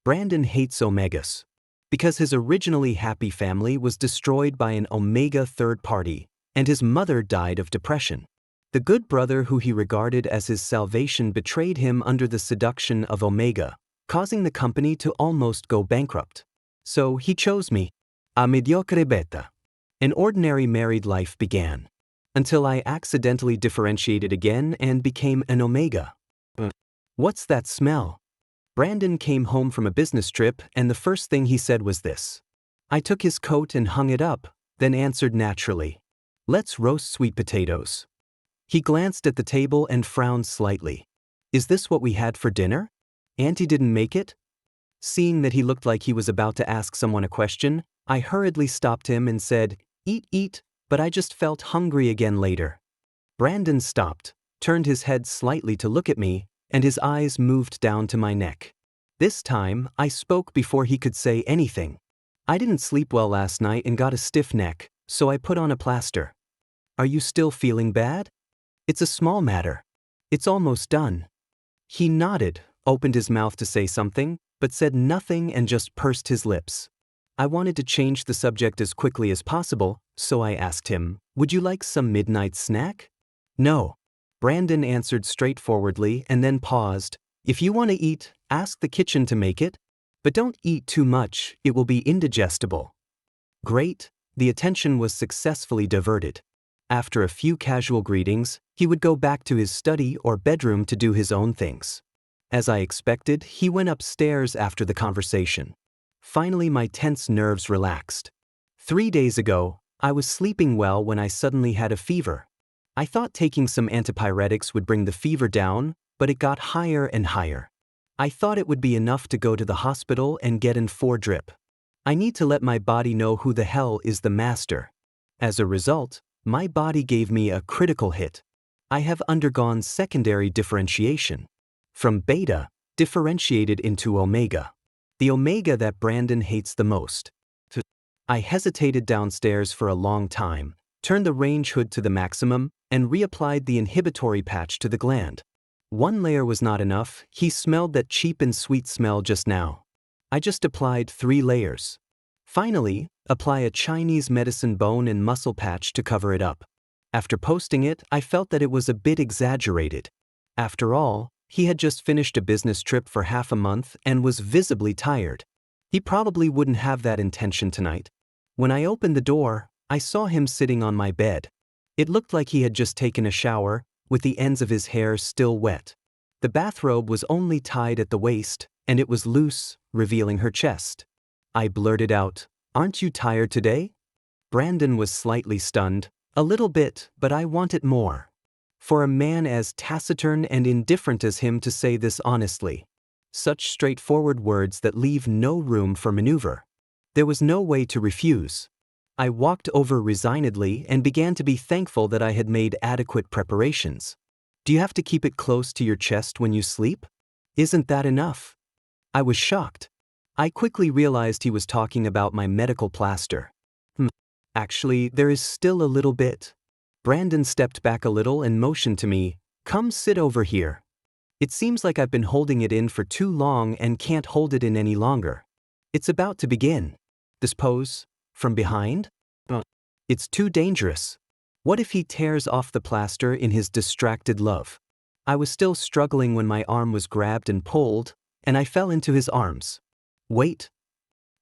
Brandon hates omegas because his originally happy family was destroyed by an omega third party, and his mother died of depression. The good brother who he regarded as his salvation betrayed him under the seduction of Omega, causing the company to almost go bankrupt. So he chose me. A mediocre beta. An ordinary married life began, until I accidentally differentiated again and became an Omega. What's that smell? Brandon came home from a business trip, and the first thing he said was this. I took his coat and hung it up, then answered naturally. Let's roast sweet potatoes. He glanced at the table and frowned slightly. Is this what we had for dinner? Auntie didn't make it? Seeing that he looked like he was about to ask someone a question, I hurriedly stopped him and said, Eat, but I just felt hungry again later. Brandon stopped, turned his head slightly to look at me, and his eyes moved down to my neck. This time, I spoke before he could say anything. I didn't sleep well last night and got a stiff neck, so I put on a plaster. Are you still feeling bad? It's a small matter. It's almost done. He nodded, opened his mouth to say something, but said nothing and just pursed his lips. I wanted to change the subject as quickly as possible, so I asked him, would you like some midnight snack? No. Brandon answered straightforwardly and then paused. If you want to eat, ask the kitchen to make it. But don't eat too much, it will be indigestible. Great, the attention was successfully diverted. After a few casual greetings, he would go back to his study or bedroom to do his own things. As I expected, he went upstairs after the conversation. Finally, my tense nerves relaxed. 3 days ago, I was sleeping well when I suddenly had a fever. I thought taking some antipyretics would bring the fever down, but it got higher and higher. I thought it would be enough to go to the hospital and get in 4 drip. I need to let my body know who the hell is the master. As a result, my body gave me a critical hit. I have undergone secondary differentiation. From beta, differentiated into omega. The omega that Brandon hates the most. I hesitated downstairs for a long time, turned the range hood to the maximum, and reapplied the inhibitory patch to the gland. 1 layer was not enough, he smelled that cheap and sweet smell just now. I just applied 3 layers. Finally, apply a Chinese medicine bone and muscle patch to cover it up. After posting it, I felt that it was a bit exaggerated. After all, he had just finished a business trip for half a month and was visibly tired. He probably wouldn't have that intention tonight. When I opened the door, I saw him sitting on my bed. It looked like he had just taken a shower, with the ends of his hair still wet. The bathrobe was only tied at the waist, and it was loose, revealing her chest. I blurted out, "Aren't you tired today?" Brandon was slightly stunned, a little bit, but I wanted more. For a man as taciturn and indifferent as him to say this honestly. Such straightforward words that leave no room for maneuver. There was no way to refuse. I walked over resignedly and began to be thankful that I had made adequate preparations. Do you have to keep it close to your chest when you sleep? Isn't that enough? I was shocked. I quickly realized he was talking about my medical plaster. Actually, there is still a little bit. Brandon stepped back a little and motioned to me, "Come sit over here." It seems like I've been holding it in for too long and can't hold it in any longer. It's about to begin. This pose, from behind? It's too dangerous. What if he tears off the plaster in his distracted love? I was still struggling when my arm was grabbed and pulled, and I fell into his arms. Wait.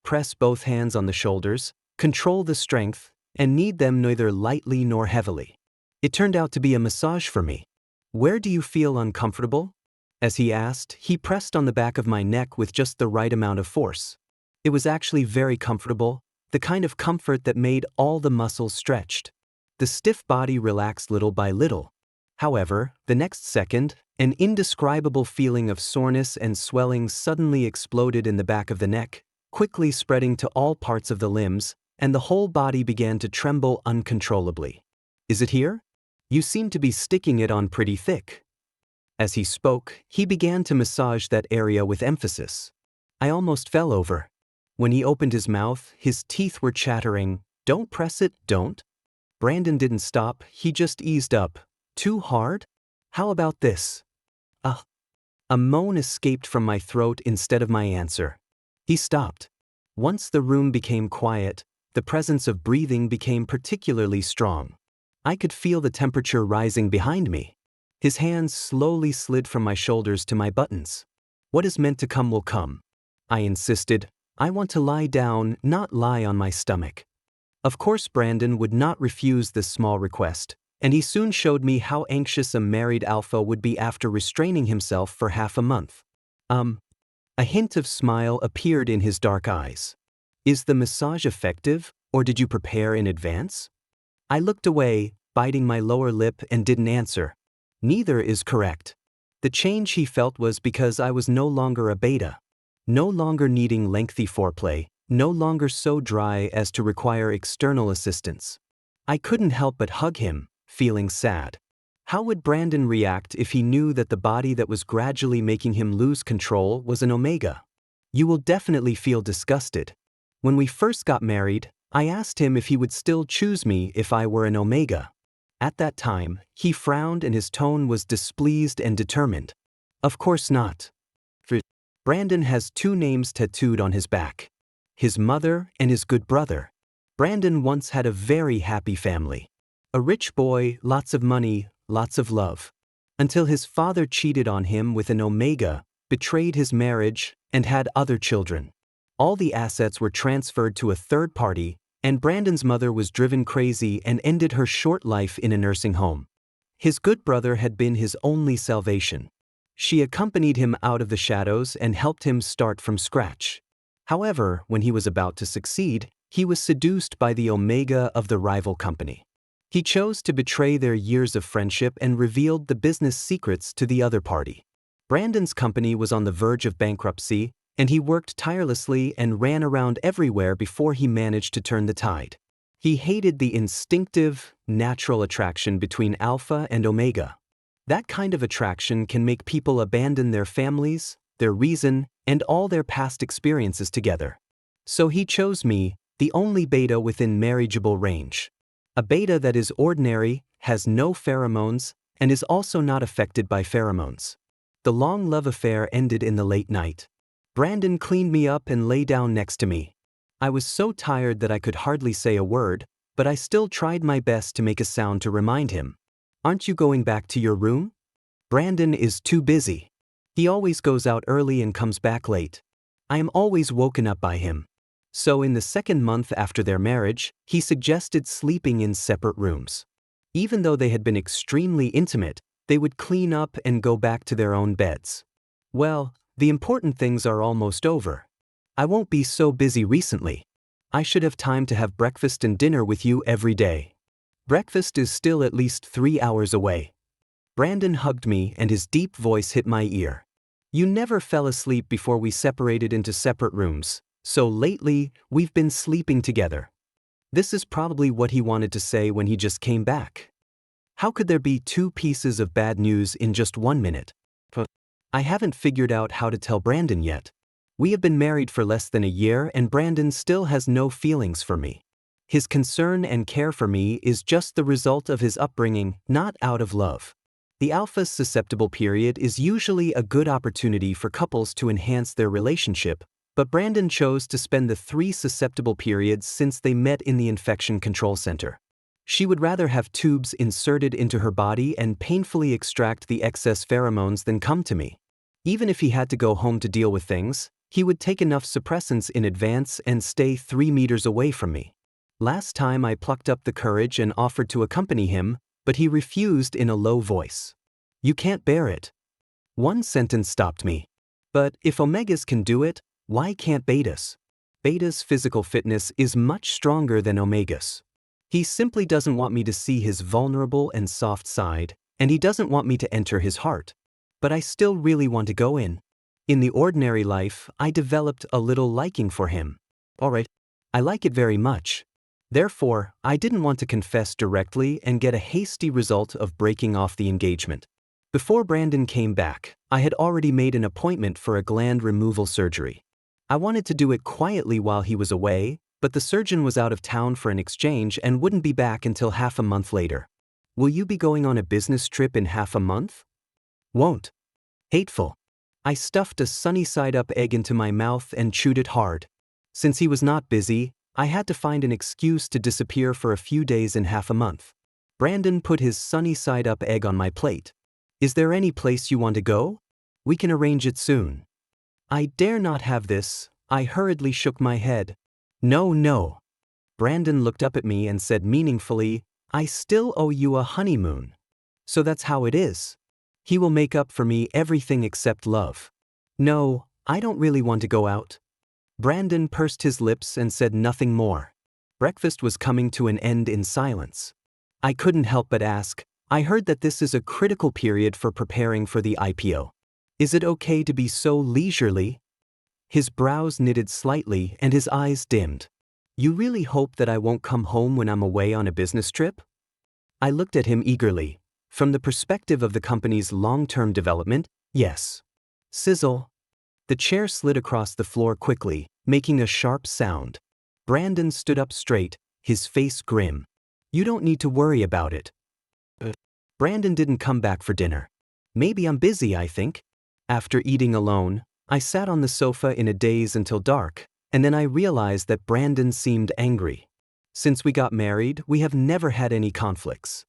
Press both hands on the shoulders, control the strength, and knead them neither lightly nor heavily. It turned out to be a massage for me. Where do you feel uncomfortable? As he asked, he pressed on the back of my neck with just the right amount of force. It was actually very comfortable, the kind of comfort that made all the muscles stretched. The stiff body relaxed little by little. However, the next second, an indescribable feeling of soreness and swelling suddenly exploded in the back of the neck, quickly spreading to all parts of the limbs, and the whole body began to tremble uncontrollably. Is it here? You seem to be sticking it on pretty thick. As he spoke, he began to massage that area with emphasis. I almost fell over. When he opened his mouth, his teeth were chattering, "Don't press it, don't." Brandon didn't stop, he just eased up. Too hard? How about this? A moan escaped from my throat instead of my answer. He stopped. Once the room became quiet, the presence of breathing became particularly strong. I could feel the temperature rising behind me. His hands slowly slid from my shoulders to my buttons. What is meant to come will come. I insisted. I want to lie down, not lie on my stomach. Of course, Brandon would not refuse this small request, and he soon showed me how anxious a married alpha would be after restraining himself for half a month. A hint of smile appeared in his dark eyes. Is the massage effective, or did you prepare in advance? I looked away, biting my lower lip, and didn't answer. Neither is correct. The change he felt was because I was no longer a beta. No longer needing lengthy foreplay, no longer so dry as to require external assistance. I couldn't help but hug him, feeling sad. How would Brandon react if he knew that the body that was gradually making him lose control was an omega? You will definitely feel disgusted. When we first got married, I asked him if he would still choose me if I were an omega. At that time, he frowned and his tone was displeased and determined. Of course not. Brandon has two names tattooed on his back. His mother and his good brother. Brandon once had a very happy family. A rich boy, lots of money, lots of love. Until his father cheated on him with an omega, betrayed his marriage, and had other children. All the assets were transferred to a third party, and Brandon's mother was driven crazy and ended her short life in a nursing home. His good brother had been his only salvation. She accompanied him out of the shadows and helped him start from scratch. However, when he was about to succeed, he was seduced by the omega of the rival company. He chose to betray their years of friendship and revealed the business secrets to the other party. Brandon's company was on the verge of bankruptcy, and he worked tirelessly and ran around everywhere before he managed to turn the tide. He hated the instinctive, natural attraction between alpha and omega. That kind of attraction can make people abandon their families, their reason, and all their past experiences together. So he chose me, the only beta within marriageable range. A beta that is ordinary, has no pheromones, and is also not affected by pheromones. The long love affair ended in the late night. Brandon cleaned me up and lay down next to me. I was so tired that I could hardly say a word, but I still tried my best to make a sound to remind him. Aren't you going back to your room? Brandon is too busy. He always goes out early and comes back late. I am always woken up by him. So in the second month after their marriage, he suggested sleeping in separate rooms. Even though they had been extremely intimate, they would clean up and go back to their own beds. Well, the important things are almost over. I won't be so busy recently. I should have time to have breakfast and dinner with you every day. Breakfast is still at least 3 hours away. Brandon hugged me and his deep voice hit my ear. You never fell asleep before we separated into separate rooms, so lately we've been sleeping together. This is probably what he wanted to say when he just came back. How could there be two pieces of bad news in just 1 minute? I haven't figured out how to tell Brandon yet. We have been married for less than a year and Brandon still has no feelings for me. His concern and care for me is just the result of his upbringing, not out of love. The alpha's susceptible period is usually a good opportunity for couples to enhance their relationship, but Brandon chose to spend the 3 susceptible periods since they met in the infection control center. She would rather have tubes inserted into her body and painfully extract the excess pheromones than come to me. Even if he had to go home to deal with things, he would take enough suppressants in advance and stay 3 meters away from me. Last time I plucked up the courage and offered to accompany him, but he refused in a low voice. You can't bear it. One sentence stopped me. But if omegas can do it, why can't betas? Beta's physical fitness is much stronger than omegas. He simply doesn't want me to see his vulnerable and soft side, and he doesn't want me to enter his heart. But I still really want to go in. In the ordinary life, I developed a little liking for him. Alright, I like it very much. Therefore, I didn't want to confess directly and get a hasty result of breaking off the engagement. Before Brandon came back, I had already made an appointment for a gland removal surgery. I wanted to do it quietly while he was away, but the surgeon was out of town for an exchange and wouldn't be back until half a month later. Will you be going on a business trip in half a month? Won't. Hateful. I stuffed a sunny-side-up egg into my mouth and chewed it hard. Since he was not busy, I had to find an excuse to disappear for a few days and half a month. Brandon put his sunny-side-up egg on my plate. Is there any place you want to go? We can arrange it soon. I dare not have this. I hurriedly shook my head. No, no. Brandon looked up at me and said meaningfully, I still owe you a honeymoon. So that's how it is. He will make up for me everything except love. No, I don't really want to go out. Brandon pursed his lips and said nothing more. Breakfast was coming to an end in silence. I couldn't help but ask, I heard that this is a critical period for preparing for the IPO. Is it okay to be so leisurely? His brows knitted slightly and his eyes dimmed. You really hope that I won't come home when I'm away on a business trip? I looked at him eagerly. From the perspective of the company's long-term development, yes. Sizzle. The chair slid across the floor quickly, making a sharp sound. Brandon stood up straight, his face grim. You don't need to worry about it. Brandon didn't come back for dinner. Maybe I'm busy, I think. After eating alone, I sat on the sofa in a daze until dark, and then I realized that Brandon seemed angry. Since we got married, we have never had any conflicts.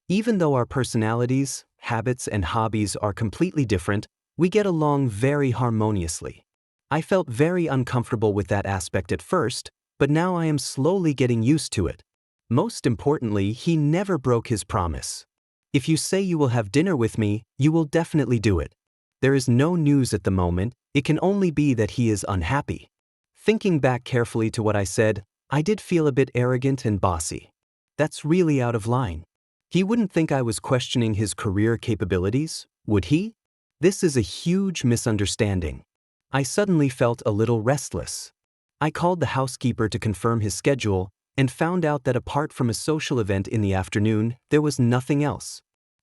Even though our personalities, habits, and hobbies are completely different, we get along very harmoniously. I felt very uncomfortable with that aspect at first, but now I am slowly getting used to it. Most importantly, he never broke his promise. If you say you will have dinner with me, you will definitely do it. There is no news at the moment, it can only be that he is unhappy. Thinking back carefully to what I said, I did feel a bit arrogant and bossy. That's really out of line. He wouldn't think I was questioning his career capabilities, would he? This is a huge misunderstanding. I suddenly felt a little restless. I called the housekeeper to confirm his schedule and found out that apart from a social event in the afternoon, there was nothing else.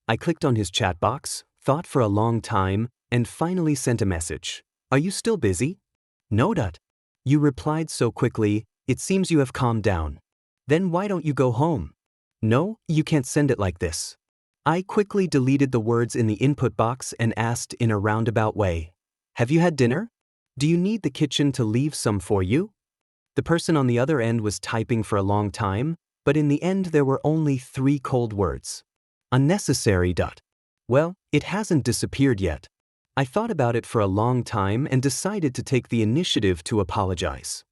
I clicked on his chat box, thought for a long time, and finally sent a message. Are you still busy? No. You replied so quickly, it seems you have calmed down. Then why don't you go home? No, you can't send it like this. I quickly deleted the words in the input box and asked in a roundabout way. Have you had dinner? Do you need the kitchen to leave some for you? The person on the other end was typing for a long time, but in the end there were only 3 cold words. Unnecessary. Well, it hasn't disappeared yet. I thought about it for a long time and decided to take the initiative to apologize.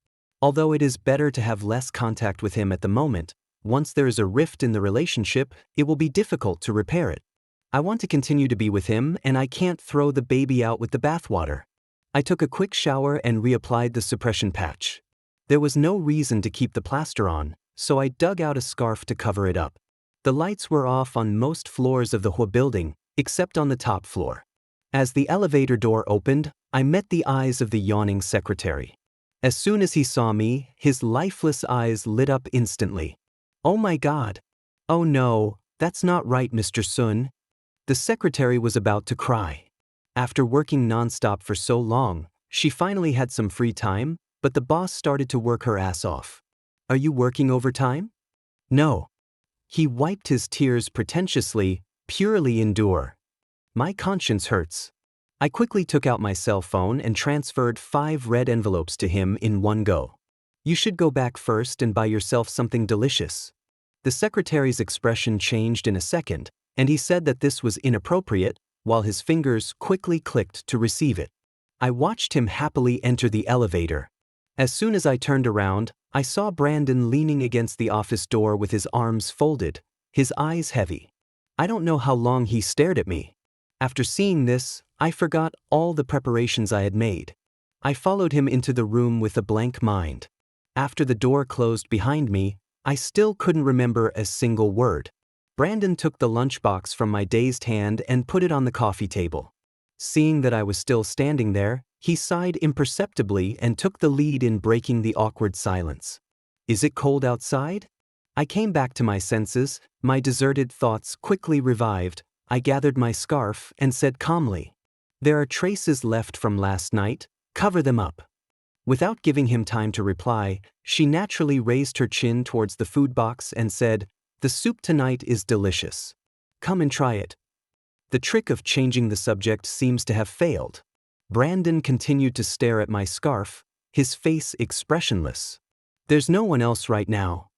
Although it is better to have less contact with him at the moment, once there is a rift in the relationship, it will be difficult to repair it. I want to continue to be with him and I can't throw the baby out with the bathwater. I took a quick shower and reapplied the suppression patch. There was no reason to keep the plaster on, so I dug out a scarf to cover it up. The lights were off on most floors of the whole building, except on the top floor. As the elevator door opened, I met the eyes of the yawning secretary. As soon as he saw me, his lifeless eyes lit up instantly. Oh my God. Oh no, that's not right, Mr. Sun. The secretary was about to cry. After working nonstop for so long, she finally had some free time, but the boss started to work her ass off. Are you working overtime? No. He wiped his tears pretentiously, purely endure. My conscience hurts. I quickly took out my cell phone and transferred 5 red envelopes to him in one go. You should go back first and buy yourself something delicious. The secretary's expression changed in a second, and he said that this was inappropriate, while his fingers quickly clicked to receive it. I watched him happily enter the elevator. As soon as I turned around, I saw Brandon leaning against the office door with his arms folded, his eyes heavy. I don't know how long he stared at me. After seeing this, I forgot all the preparations I had made. I followed him into the room with a blank mind. After the door closed behind me, I still couldn't remember a single word. Brandon took the lunchbox from my dazed hand and put it on the coffee table. Seeing that I was still standing there, he sighed imperceptibly and took the lead in breaking the awkward silence. Is it cold outside? I came back to my senses, my deserted thoughts quickly revived. I gathered my scarf and said calmly, there are traces left from last night, cover them up. Without giving him time to reply, she naturally raised her chin towards the food box and said, the soup tonight is delicious. Come and try it. The trick of changing the subject seems to have failed. Brandon continued to stare at my scarf, his face expressionless. There's no one else right now.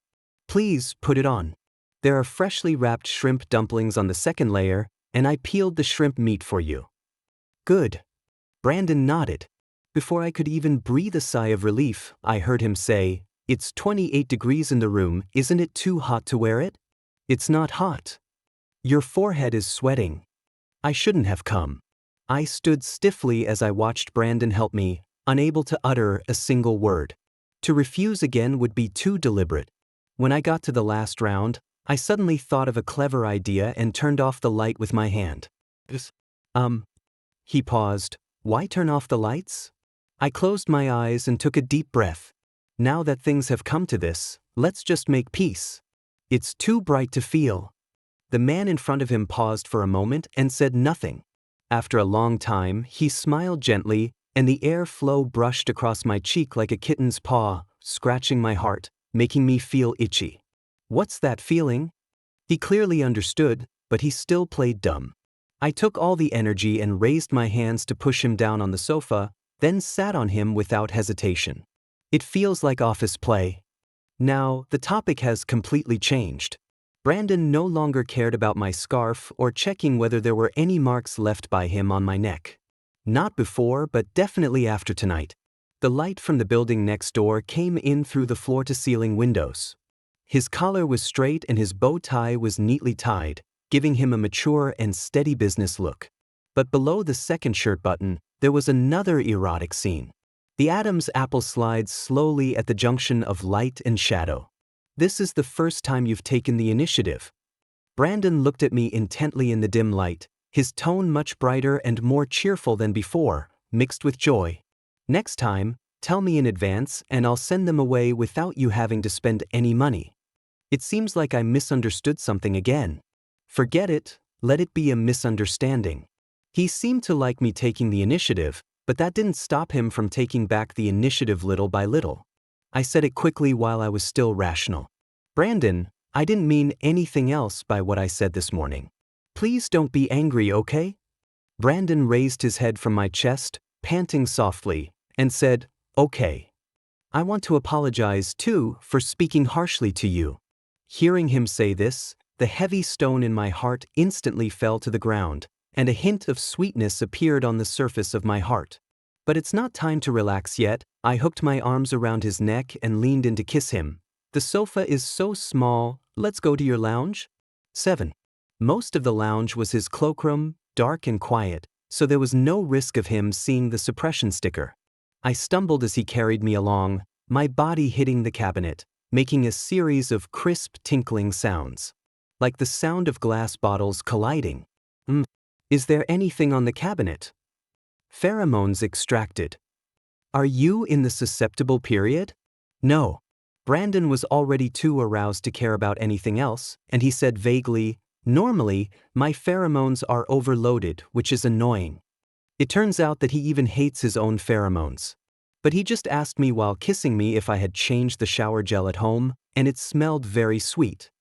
Please put it on. There are freshly wrapped shrimp dumplings on the second layer, and I peeled the shrimp meat for you. Good. Brandon nodded. Before I could even breathe a sigh of relief, I heard him say, "It's 28 degrees in the room, isn't it too hot to wear it?" "It's not hot. Your forehead is sweating." I shouldn't have come. I stood stiffly as I watched Brandon help me, unable to utter a single word. To refuse again would be too deliberate. When I got to the last round, I suddenly thought of a clever idea and turned off the light with my hand. He paused. Why turn off the lights? I closed my eyes and took a deep breath. Now that things have come to this, let's just make peace. It's too bright to feel. The man in front of him paused for a moment and said nothing. After a long time, he smiled gently, and the air flow brushed across my cheek like a kitten's paw, scratching my heart, making me feel itchy. What's that feeling? He clearly understood, but he still played dumb. I took all the energy and raised my hands to push him down on the sofa, then sat on him without hesitation. It feels like office play. Now, the topic has completely changed. Brandon no longer cared about my scarf or checking whether there were any marks left by him on my neck. Not before, but definitely after tonight. The light from the building next door came in through the floor-to-ceiling windows. His collar was straight and his bow tie was neatly tied, giving him a mature and steady business look. But below the second shirt button, there was another erotic scene. The Adam's apple slides slowly at the junction of light and shadow. This is the first time you've taken the initiative. Brandon looked at me intently in the dim light, his tone much brighter and more cheerful than before, mixed with joy. Next time, tell me in advance and I'll send them away without you having to spend any money. It seems like I misunderstood something again. Forget it, let it be a misunderstanding. He seemed to like me taking the initiative, but that didn't stop him from taking back the initiative little by little. I said it quickly while I was still rational. Brandon, I didn't mean anything else by what I said this morning. Please don't be angry, okay? Brandon raised his head from my chest, panting softly, and said, okay. I want to apologize, too, for speaking harshly to you. Hearing him say this, the heavy stone in my heart instantly fell to the ground, and a hint of sweetness appeared on the surface of my heart. But it's not time to relax yet. I hooked my arms around his neck and leaned in to kiss him. The sofa is so small, let's go to your lounge? 7. Most of the lounge was his cloakroom, dark and quiet, so there was no risk of him seeing the suppression sticker. I stumbled as he carried me along, my body hitting the cabinet, making a series of crisp tinkling sounds. Like the sound of glass bottles colliding. Is there anything on the cabinet? Pheromones extracted. Are you in the susceptible period? No. Brandon was already too aroused to care about anything else, and he said vaguely, normally, my pheromones are overloaded, which is annoying. It turns out that he even hates his own pheromones. But he just asked me while kissing me if I had changed the shower gel at home, and it smelled very sweet.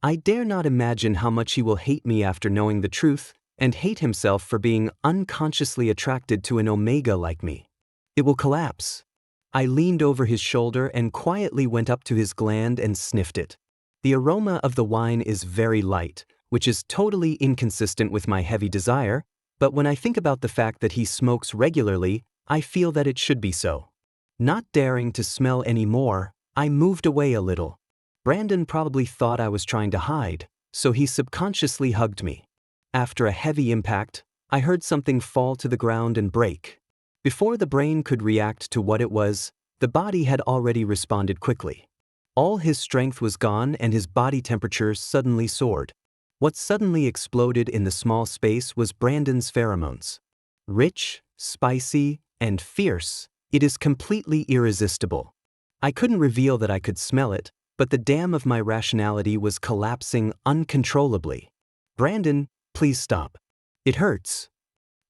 I dare not imagine how much he will hate me after knowing the truth, and hate himself for being unconsciously attracted to an omega like me. It will collapse. I leaned over his shoulder and quietly went up to his gland and sniffed it. The aroma of the wine is very light, which is totally inconsistent with my heavy desire, but when I think about the fact that he smokes regularly, I feel that it should be so. Not daring to smell any more, I moved away a little. Brandon probably thought I was trying to hide, so he subconsciously hugged me. After a heavy impact, I heard something fall to the ground and break. Before the brain could react to what it was, the body had already responded quickly. All his strength was gone and his body temperature suddenly soared. What suddenly exploded in the small space was Brandon's pheromones. Rich, spicy, and fierce, it is completely irresistible. I couldn't reveal that I could smell it, but the dam of my rationality was collapsing uncontrollably. Brandon, please stop. It hurts.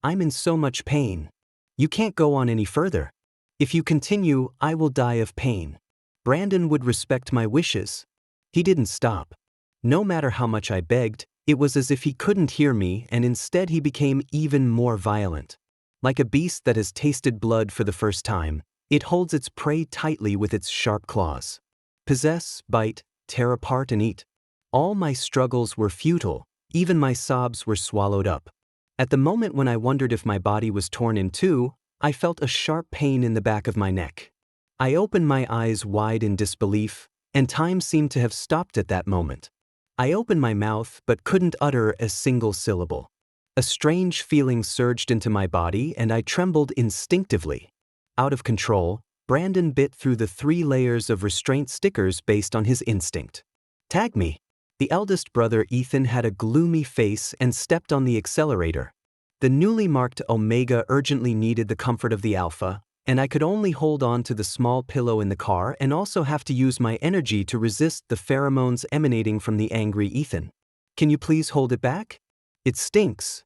I'm in so much pain. You can't go on any further. If you continue, I will die of pain. Brandon would respect my wishes. He didn't stop. No matter how much I begged, it was as if he couldn't hear me, and instead he became even more violent. Like a beast that has tasted blood for the first time, it holds its prey tightly with its sharp claws. Possess, bite, tear apart and eat. All my struggles were futile, even my sobs were swallowed up. At the moment when I wondered if my body was torn in two, I felt a sharp pain in the back of my neck. I opened my eyes wide in disbelief, and time seemed to have stopped at that moment. I opened my mouth but couldn't utter a single syllable. A strange feeling surged into my body and I trembled instinctively. Out of control, Brandon bit through the 3 layers of restraint stickers based on his instinct. Tag me. The eldest brother Ethan had a gloomy face and stepped on the accelerator. The newly marked Omega urgently needed the comfort of the Alpha, and I could only hold on to the small pillow in the car and also have to use my energy to resist the pheromones emanating from the angry Ethan. Can you please hold it back? It stinks.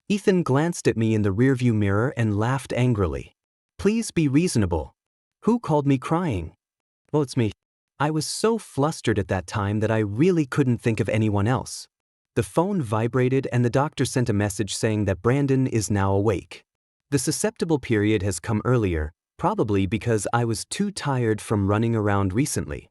Ethan glanced at me in the rearview mirror and laughed angrily. Please be reasonable. Who called me crying? Well, it's me. I was so flustered at that time that I really couldn't think of anyone else. The phone vibrated and the doctor sent a message saying that Brandon is now awake. The susceptible period has come earlier, probably because I was too tired from running around recently.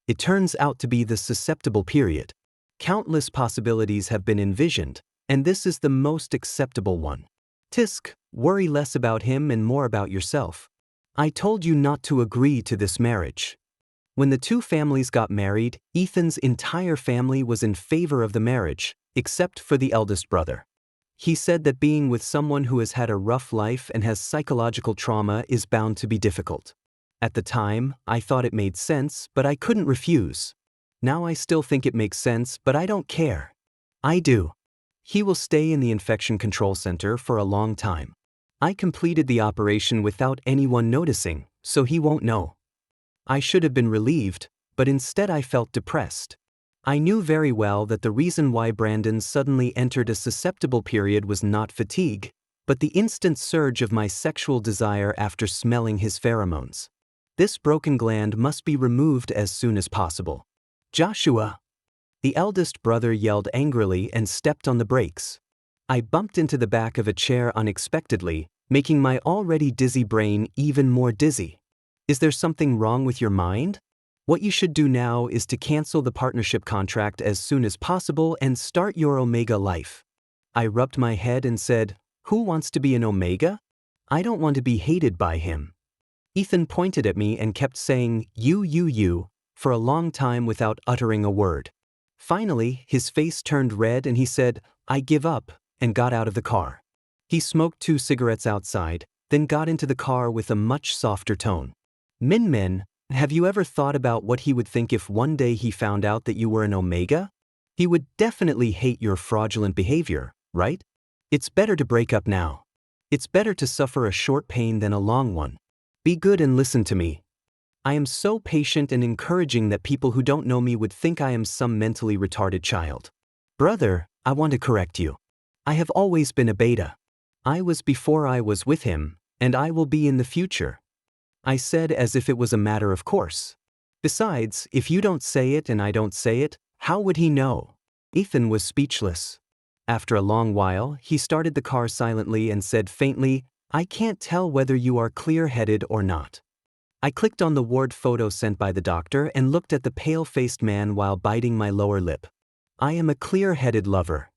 It turns out to be the susceptible period. Countless possibilities have been envisioned, and this is the most acceptable one. Tisk, worry less about him and more about yourself. I told you not to agree to this marriage. When the 2 families got married, Ethan's entire family was in favor of the marriage, except for the eldest brother. He said that being with someone who has had a rough life and has psychological trauma is bound to be difficult. At the time, I thought it made sense, but I couldn't refuse. Now I still think it makes sense, but I don't care. I do. He will stay in the infection control center for a long time. I completed the operation without anyone noticing, so he won't know. I should have been relieved, but instead I felt depressed. I knew very well that the reason why Brandon suddenly entered a susceptible period was not fatigue, but the instant surge of my sexual desire after smelling his pheromones. This broken gland must be removed as soon as possible. Joshua! The eldest brother yelled angrily and stepped on the brakes. I bumped into the back of a chair unexpectedly, making my already dizzy brain even more dizzy. Is there something wrong with your mind? What you should do now is to cancel the partnership contract as soon as possible and start your Omega life. I rubbed my head and said, who wants to be an Omega? I don't want to be hated by him. Ethan pointed at me and kept saying, you, for a long time without uttering a word. Finally, his face turned red and he said, I give up, and got out of the car. He smoked 2 cigarettes outside, then got into the car with a much softer tone. Min, have you ever thought about what he would think if one day he found out that you were an Omega? He would definitely hate your fraudulent behavior, right? It's better to break up now. It's better to suffer a short pain than a long one. Be good and listen to me. I am so patient and encouraging that people who don't know me would think I am some mentally retarded child. Brother, I want to correct you. I have always been a beta. I was before I was with him, and I will be in the future. I said as if it was a matter of course. Besides, if you don't say it and I don't say it, how would he know? Ethan was speechless. After a long while, he started the car silently and said faintly, I can't tell whether you are clear-headed or not. I clicked on the ward photo sent by the doctor and looked at the pale-faced man while biting my lower lip. I am a clear-headed lover.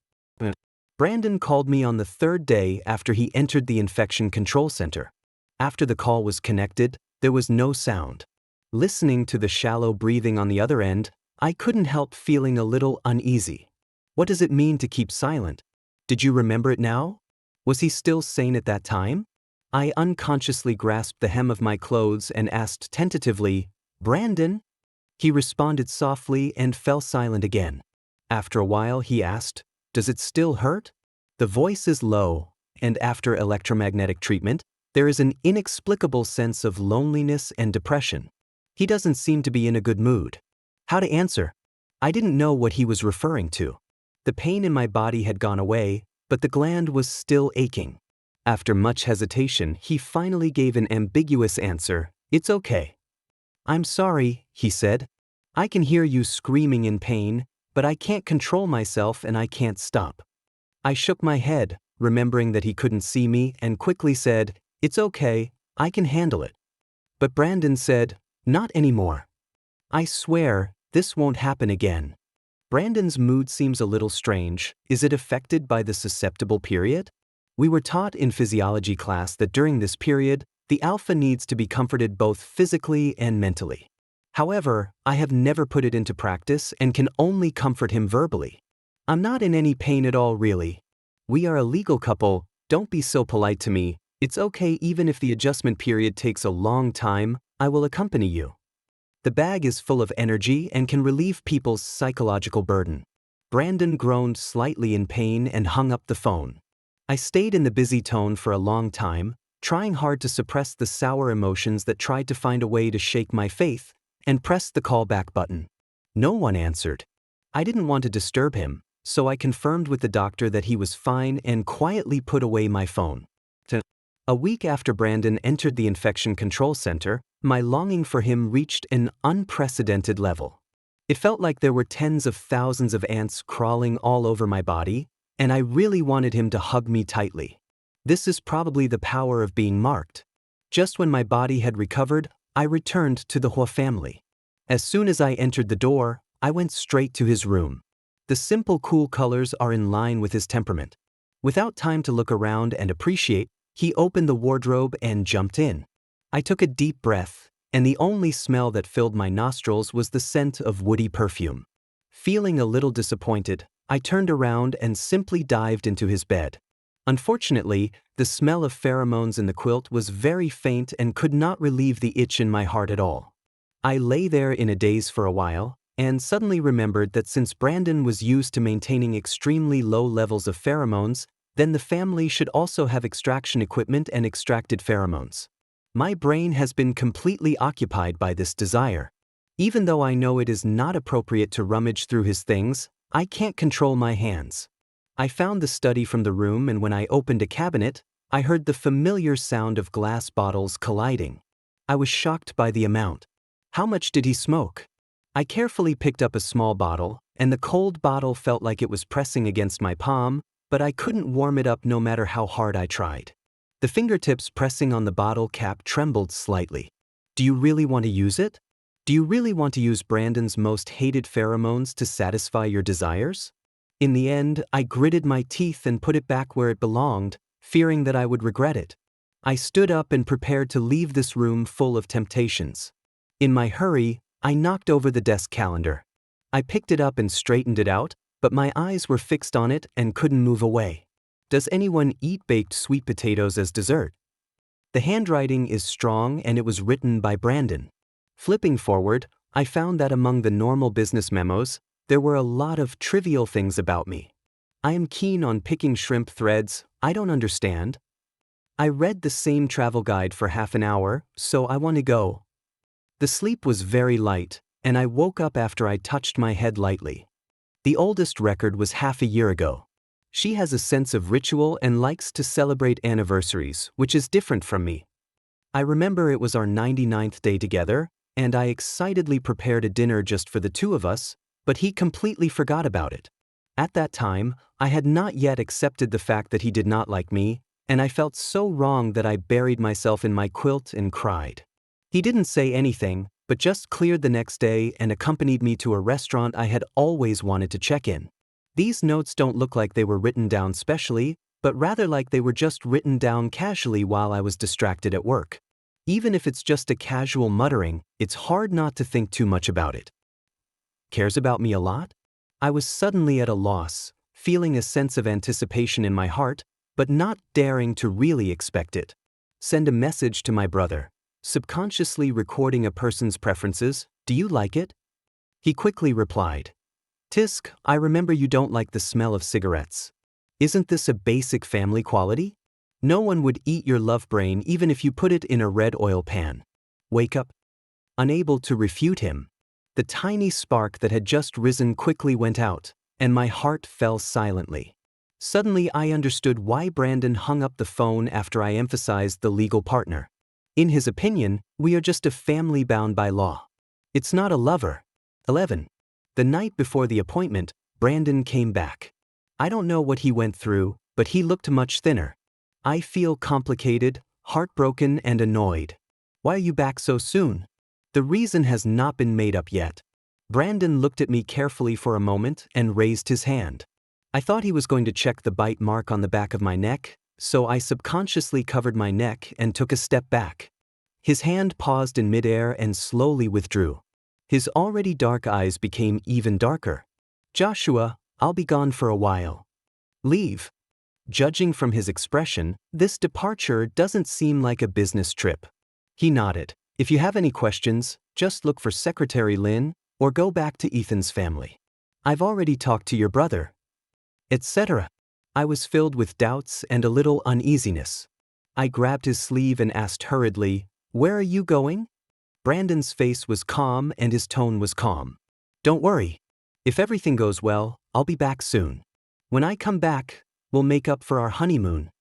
Brandon called me on the 3rd day after he entered the infection control center. After the call was connected, there was no sound. Listening to the shallow breathing on the other end, I couldn't help feeling a little uneasy. What does it mean to keep silent? Did you remember it now? Was he still sane at that time? I unconsciously grasped the hem of my clothes and asked tentatively, Brandon? He responded softly and fell silent again. After a while, he asked, Does it still hurt? The voice is low, and after electromagnetic treatment, there is an inexplicable sense of loneliness and depression. He doesn't seem to be in a good mood. How to answer? I didn't know what he was referring to. The pain in my body had gone away, but the gland was still aching. After much hesitation, he finally gave an ambiguous answer, It's okay. I'm sorry, he said. I can hear you screaming in pain, but I can't control myself and I can't stop. I shook my head, remembering that he couldn't see me, and quickly said, "It's okay, I can handle it." But Brandon said, "Not anymore. I swear, this won't happen again." Brandon's mood seems a little strange. Is it affected by the susceptible period? We were taught in physiology class that during this period, the alpha needs to be comforted both physically and mentally. However, I have never put it into practice and can only comfort him verbally. "I'm not in any pain at all, really. We are a legal couple, don't be so polite to me. It's okay even if the adjustment period takes a long time, I will accompany you." The bag is full of energy and can relieve people's psychological burden. Brandon groaned slightly in pain and hung up the phone. I stayed in the busy tone for a long time, trying hard to suppress the sour emotions that tried to find a way to shake my faith, and pressed the callback button. No one answered. I didn't want to disturb him, so I confirmed with the doctor that he was fine and quietly put away my phone. A week after Brandon entered the infection control center, my longing for him reached an unprecedented level. It felt like there were tens of thousands of ants crawling all over my body, and I really wanted him to hug me tightly. This is probably the power of being marked. Just when my body had recovered, I returned to the Hua family. As soon as I entered the door, I went straight to his room. The simple, cool colors are in line with his temperament. Without time to look around and appreciate, he opened the wardrobe and jumped in. I took a deep breath, and the only smell that filled my nostrils was the scent of woody perfume. Feeling a little disappointed, I turned around and simply dived into his bed. Unfortunately, the smell of pheromones in the quilt was very faint and could not relieve the itch in my heart at all. I lay there in a daze for a while, and suddenly remembered that since Brandon was used to maintaining extremely low levels of pheromones, then the family should also have extraction equipment and extracted pheromones. My brain has been completely occupied by this desire. Even though I know it is not appropriate to rummage through his things, I can't control my hands. I found the study from the room, and when I opened a cabinet, I heard the familiar sound of glass bottles colliding. I was shocked by the amount. How much did he smoke? I carefully picked up a small bottle, and the cold bottle felt like it was pressing against my palm, but I couldn't warm it up no matter how hard I tried. The fingertips pressing on the bottle cap trembled slightly. Do you really want to use it? Do you really want to use Brandon's most hated pheromones to satisfy your desires? In the end, I gritted my teeth and put it back where it belonged, fearing that I would regret it. I stood up and prepared to leave this room full of temptations. In my hurry, I knocked over the desk calendar. I picked it up and straightened it out, but my eyes were fixed on it and couldn't move away. Does anyone eat baked sweet potatoes as dessert? The handwriting is strong and it was written by Brandon. Flipping forward, I found that among the normal business memos, there were a lot of trivial things about me. I am keen on picking shrimp threads, I don't understand. I read the same travel guide for half an hour, so I want to go. The sleep was very light, and I woke up after I touched my head lightly. The oldest record was half a year ago. She has a sense of ritual and likes to celebrate anniversaries, which is different from me. I remember it was our 99th day together, and I excitedly prepared a dinner just for the two of us, but he completely forgot about it. At that time, I had not yet accepted the fact that he did not like me, and I felt so wrong that I buried myself in my quilt and cried. He didn't say anything, but just cleared the next day and accompanied me to a restaurant I had always wanted to check in. These notes don't look like they were written down specially, but rather like they were just written down casually while I was distracted at work. Even if it's just a casual muttering, it's hard not to think too much about it. Cares about me a lot? I was suddenly at a loss, feeling a sense of anticipation in my heart, but not daring to really expect it. Send a message to my brother, subconsciously recording a person's preferences. Do you like it? He quickly replied, Tisk, I remember you don't like the smell of cigarettes. Isn't this a basic family quality? No one would eat your love brain even if you put it in a red oil pan. Wake up. Unable to refute him, the tiny spark that had just risen quickly went out, and my heart fell silently. Suddenly I understood why Brandon hung up the phone after I emphasized the legal partner. In his opinion, we are just a family bound by law. It's not a lover. 11. The night before the appointment, Brandon came back. I don't know what he went through, but he looked much thinner. I feel complicated, heartbroken, and annoyed. Why are you back so soon? The reason has not been made up yet. Brandon looked at me carefully for a moment and raised his hand. I thought he was going to check the bite mark on the back of my neck, so I subconsciously covered my neck and took a step back. His hand paused in midair and slowly withdrew. His already dark eyes became even darker. Joshua, I'll be gone for a while. Leave. Judging from his expression, this departure doesn't seem like a business trip. He nodded. If you have any questions, just look for Secretary Lynn or go back to Ethan's family. I've already talked to your brother. Etc. I was filled with doubts and a little uneasiness. I grabbed his sleeve and asked hurriedly, "Where are you going?" Brandon's face was calm and his tone was calm. "Don't worry. If everything goes well, I'll be back soon. When I come back, we'll make up for our honeymoon."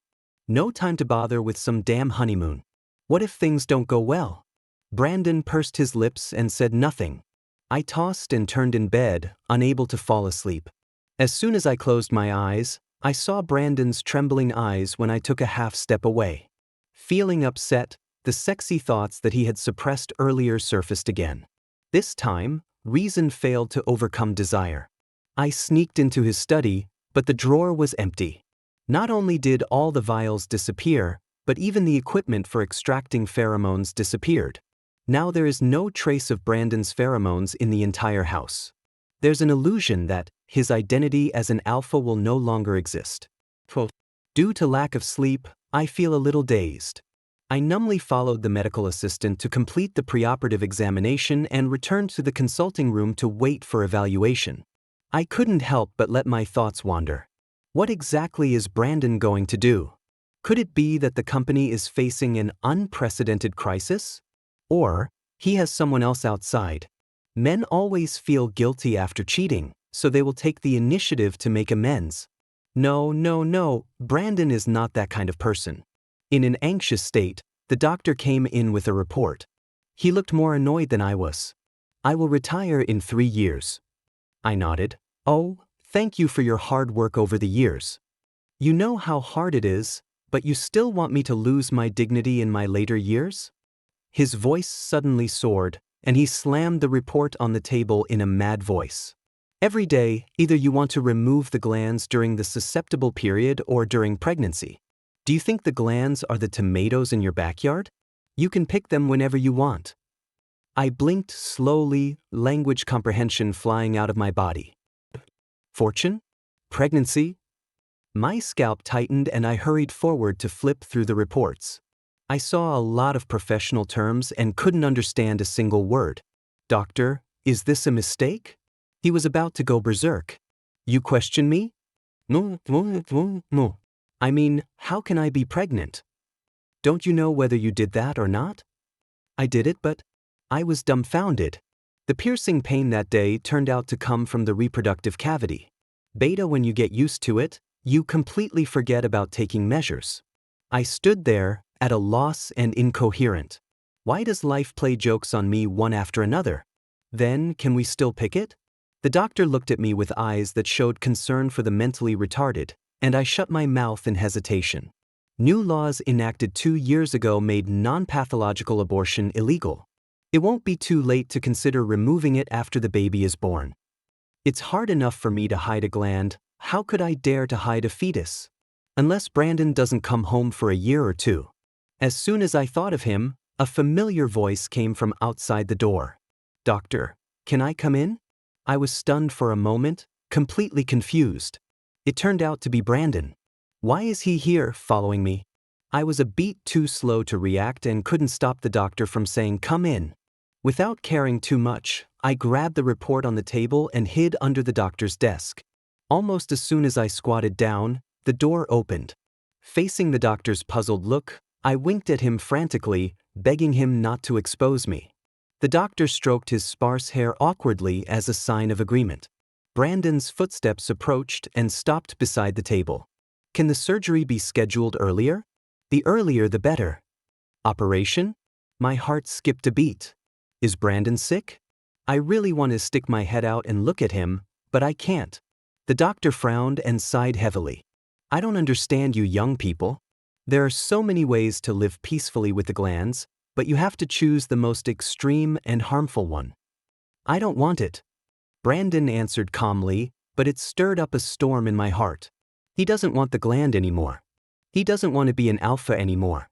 No time to bother with some damn honeymoon. What if things don't go well? Brandon pursed his lips and said nothing. I tossed and turned in bed, unable to fall asleep. As soon as I closed my eyes, I saw Brandon's trembling eyes when I took a half step away. Feeling upset, the sexy thoughts that he had suppressed earlier surfaced again. This time, reason failed to overcome desire. I sneaked into his study, but the drawer was empty. Not only did all the vials disappear, but even the equipment for extracting pheromones disappeared. Now there is no trace of Brandon's pheromones in the entire house. There's an illusion that his identity as an alpha will no longer exist. Due to lack of sleep, I feel a little dazed. I numbly followed the medical assistant to complete the preoperative examination and returned to the consulting room to wait for evaluation. I couldn't help but let my thoughts wander. What exactly is Brandon going to do? Could it be that the company is facing an unprecedented crisis? Or he has someone else outside? Men always feel guilty after cheating, so they will take the initiative to make amends. No, Brandon is not that kind of person. In an anxious state, the doctor came in with a report. He looked more annoyed than I was. "I will retire in 3 years. I nodded. "Oh, thank you for your hard work over the years. You know how hard it is, but you still want me to lose my dignity in my later years?" His voice suddenly soared, and he slammed the report on the table in a mad voice. "Every day, either you want to remove the glands during the susceptible period or during pregnancy. Do you think the glands are the tomatoes in your backyard? You can pick them whenever you want." I blinked slowly, language comprehension flying out of my body. Fortune? Pregnancy? My scalp tightened and I hurried forward to flip through the reports. I saw a lot of professional terms and couldn't understand a single word. "Doctor, is this a mistake?" He was about to go berserk. "You question me?" No. I mean, how can I be pregnant? Don't you know whether you did that or not?" I did it, but I was dumbfounded. The piercing pain that day turned out to come from the reproductive cavity. Beta, when you get used to it, you completely forget about taking measures. I stood there, at a loss and incoherent. Why does life play jokes on me one after another? Then, can we still pick it? The doctor looked at me with eyes that showed concern for the mentally retarded, and I shut my mouth in hesitation. New laws enacted 2 years ago made non-pathological abortion illegal. It won't be too late to consider removing it after the baby is born. It's hard enough for me to hide a gland, how could I dare to hide a fetus? Unless Brandon doesn't come home for a year or 2. As soon as I thought of him, a familiar voice came from outside the door. "Doctor, can I come in?" I was stunned for a moment, completely confused. It turned out to be Brandon. Why is he here, following me? I was a beat too slow to react and couldn't stop the doctor from saying, "Come in." Without caring too much, I grabbed the report on the table and hid under the doctor's desk. Almost as soon as I squatted down, the door opened. Facing the doctor's puzzled look, I winked at him frantically, begging him not to expose me. The doctor stroked his sparse hair awkwardly as a sign of agreement. Brandon's footsteps approached and stopped beside the table. "Can the surgery be scheduled earlier?" "The earlier the better." "Operation?" My heart skipped a beat. "Is Brandon sick?" I really want to stick my head out and look at him, but I can't. The doctor frowned and sighed heavily. I don't understand you young people. There are so many ways to live peacefully with the glands, but you have to choose the most extreme and harmful one. I don't want it. Brandon answered calmly, but it stirred up a storm in my heart. He doesn't want the gland anymore. He doesn't want to be an alpha anymore.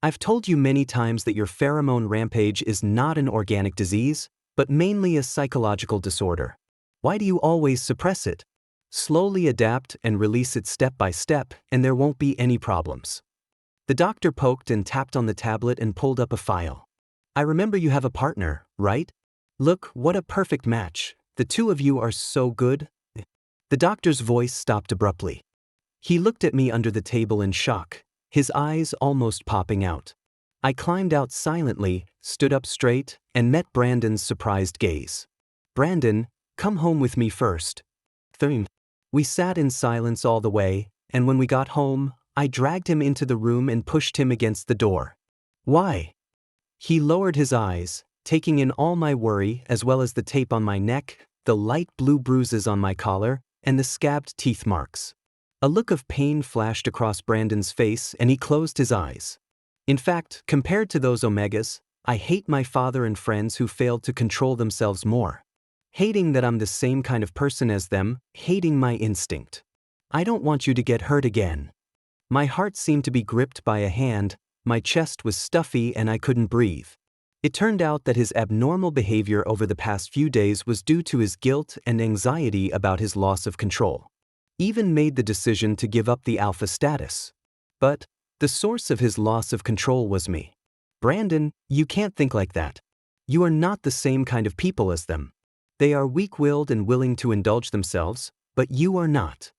I've told you many times that your pheromone rampage is not an organic disease, but mainly a psychological disorder. Why do you always suppress it? Slowly adapt and release it step by step, and there won't be any problems. The doctor poked and tapped on the tablet and pulled up a file. I remember you have a partner, right? Look, what a perfect match. The two of you are so good. The doctor's voice stopped abruptly. He looked at me under the table in shock, his eyes almost popping out. I climbed out silently, stood up straight, and met Brandon's surprised gaze. Brandon, come home with me first. We sat in silence all the way, and when we got home, I dragged him into the room and pushed him against the door. Why? He lowered his eyes, taking in all my worry as well as the tape on my neck, the light blue bruises on my collar, and the scabbed teeth marks. A look of pain flashed across Brandon's face and he closed his eyes. In fact, compared to those omegas, I hate my father and friends who failed to control themselves more. Hating that I'm the same kind of person as them, hating my instinct. I don't want you to get hurt again. My heart seemed to be gripped by a hand, my chest was stuffy and I couldn't breathe. It turned out that his abnormal behavior over the past few days was due to his guilt and anxiety about his loss of control. Even made the decision to give up the alpha status. But the source of his loss of control was me. Brandon, you can't think like that. You are not the same kind of people as them. They are weak-willed and willing to indulge themselves, but you are not.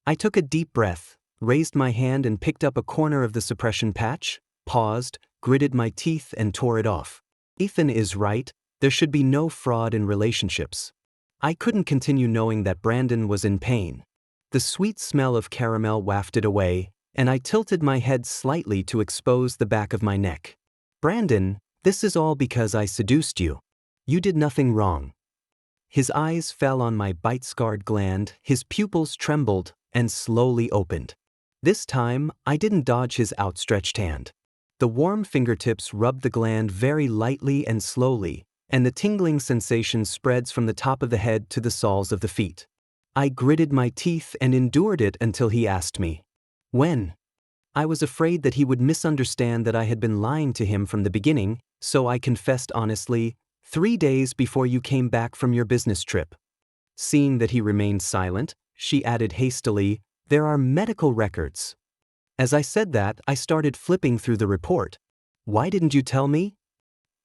I took a deep breath, raised my hand and picked up a corner of the suppression patch, paused, gritted my teeth and tore it off. Ethan is right, there should be no fraud in relationships. I couldn't continue knowing that Brandon was in pain. The sweet smell of caramel wafted away, and I tilted my head slightly to expose the back of my neck. Brandon, this is all because I seduced you. You did nothing wrong. His eyes fell on my bite-scarred gland, his pupils trembled and slowly opened. This time, I didn't dodge his outstretched hand. The warm fingertips rubbed the gland very lightly and slowly, and the tingling sensation spreads from the top of the head to the soles of the feet. I gritted my teeth and endured it until he asked me, when? I was afraid that he would misunderstand that I had been lying to him from the beginning, so I confessed honestly, 3 days before you came back from your business trip. Seeing that he remained silent, she added hastily, there are medical records. As I said that, I started flipping through the report. Why didn't you tell me?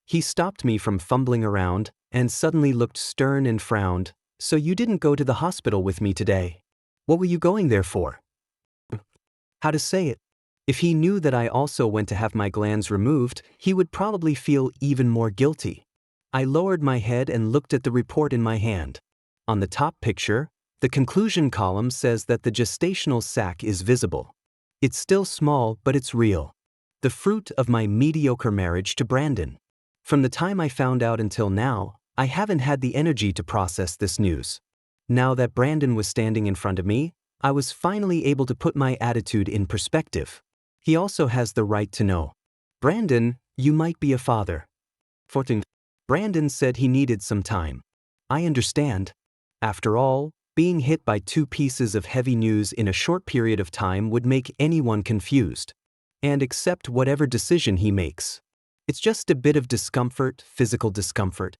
He stopped me from fumbling around and suddenly looked stern and frowned. So you didn't go to the hospital with me today. What were you going there for? How to say it? If he knew that I also went to have my glands removed, he would probably feel even more guilty. I lowered my head and looked at the report in my hand. On the top picture, the conclusion column says that the gestational sac is visible. It's still small, but it's real. The fruit of my mediocre marriage to Brandon. From the time I found out until now, I haven't had the energy to process this news. Now that Brandon was standing in front of me, I was finally able to put my attitude in perspective. He also has the right to know. Brandon, you might be a father. Brandon said he needed some time. I understand. After all, being hit by 2 pieces of heavy news in a short period of time would make anyone confused. And accept whatever decision he makes. It's just a bit of discomfort, physical discomfort.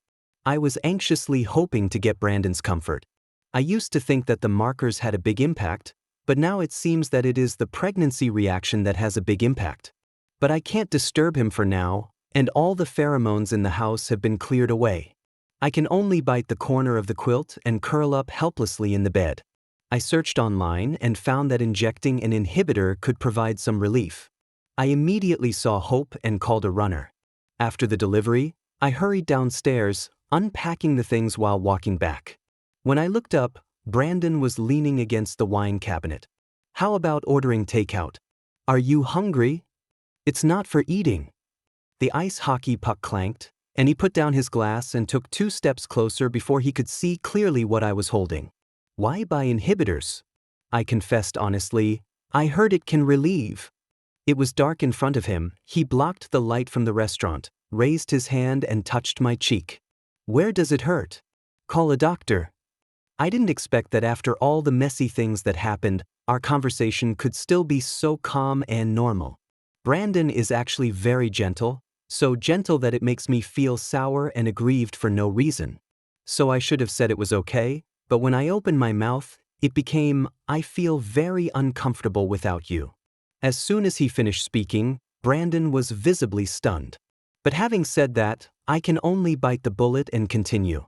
I was anxiously hoping to get Brandon's comfort. I used to think that the markers had a big impact, but now it seems that it is the pregnancy reaction that has a big impact. But I can't disturb him for now, and all the pheromones in the house have been cleared away. I can only bite the corner of the quilt and curl up helplessly in the bed. I searched online and found that injecting an inhibitor could provide some relief. I immediately saw hope and called a runner. After the delivery, I hurried downstairs, unpacking the things while walking back. When I looked up, Brandon was leaning against the wine cabinet. How about ordering takeout? Are you hungry? It's not for eating. The ice hockey puck clanked, and he put down his glass and took 2 steps closer before he could see clearly what I was holding. Why buy inhibitors? I confessed honestly, I heard it can relieve. It was dark in front of him. He blocked the light from the restaurant, raised his hand and touched my cheek. Where does it hurt? Call a doctor. I didn't expect that after all the messy things that happened, our conversation could still be so calm and normal. Brandon is actually very gentle, so gentle that it makes me feel sour and aggrieved for no reason. So I should have said it was okay, but when I opened my mouth, it became, I feel very uncomfortable without you. As soon as he finished speaking, Brandon was visibly stunned. But having said that, I can only bite the bullet and continue.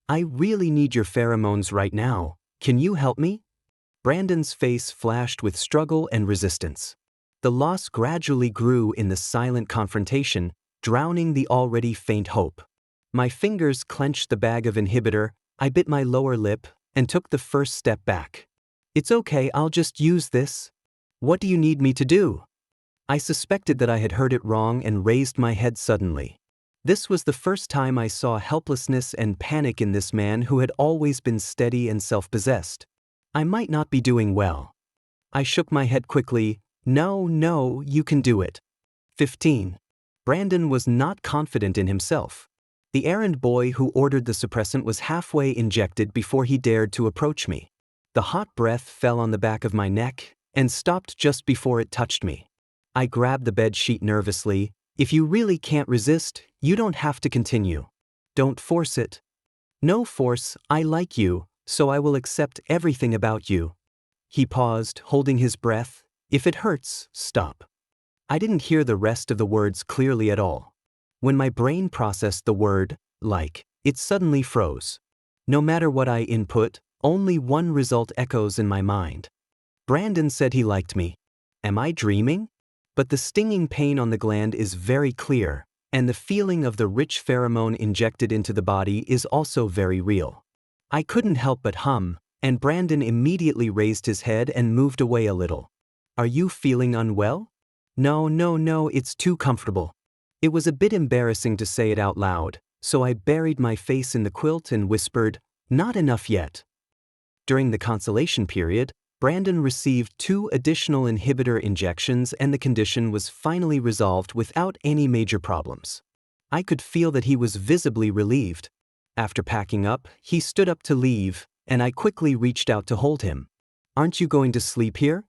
I really need your pheromones right now. Can you help me? Brandon's face flashed with struggle and resistance. The loss gradually grew in the silent confrontation, drowning the already faint hope. My fingers clenched the bag of inhibitor, I bit my lower lip, and took the first step back. It's okay, I'll just use this. What do you need me to do? I suspected that I had heard it wrong and raised my head suddenly. This was the first time I saw helplessness and panic in this man who had always been steady and self-possessed. I might not be doing well. I shook my head quickly. No, you can do it. 15. Brandon was not confident in himself. The errand boy who ordered the suppressant was halfway injected before he dared to approach me. The hot breath fell on the back of my neck and stopped just before it touched me. I grabbed the bed sheet nervously. If you really can't resist, you don't have to continue. Don't force it. No force, I like you, so I will accept everything about you. He paused, holding his breath. If it hurts, stop. I didn't hear the rest of the words clearly at all. When my brain processed the word, like, it suddenly froze. No matter what I input, only one result echoes in my mind. Brandon said he liked me. Am I dreaming? But the stinging pain on the gland is very clear, and the feeling of the rich pheromone injected into the body is also very real. I couldn't help but hum, and Brandon immediately raised his head and moved away a little. Are you feeling unwell? No, it's too comfortable. It was a bit embarrassing to say it out loud, so I buried my face in the quilt and whispered, not enough yet. During the consolation period, Brandon received 2 additional inhibitor injections and the condition was finally resolved without any major problems. I could feel that he was visibly relieved. After packing up, he stood up to leave, and I quickly reached out to hold him. Aren't you going to sleep here?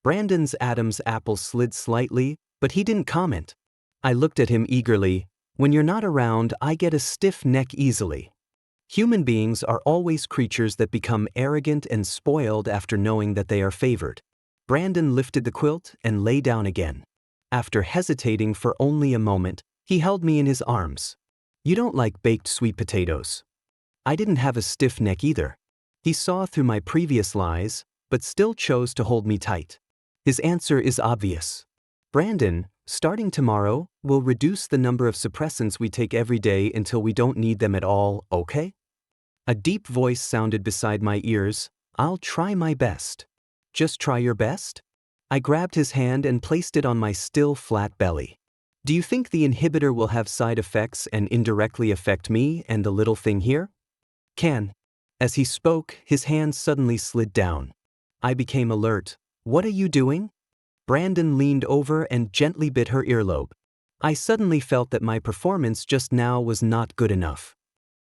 Brandon's Adam's apple slid slightly, but he didn't comment. I looked at him eagerly. When you're not around, I get a stiff neck easily. Human beings are always creatures that become arrogant and spoiled after knowing that they are favored. Brandon lifted the quilt and lay down again. After hesitating for only a moment, he held me in his arms. You don't like baked sweet potatoes. I didn't have a stiff neck either. He saw through my previous lies, but still chose to hold me tight. His answer is obvious. Brandon, starting tomorrow, will reduce the number of suppressants we take every day until we don't need them at all, okay? A deep voice sounded beside my ears. I'll try my best. Just try your best? I grabbed his hand and placed it on my still flat belly. Do you think the inhibitor will have side effects and indirectly affect me and the little thing here? Can. As he spoke, his hand suddenly slid down. I became alert. What are you doing? Brandon leaned over and gently bit her earlobe. I suddenly felt that my performance just now was not good enough.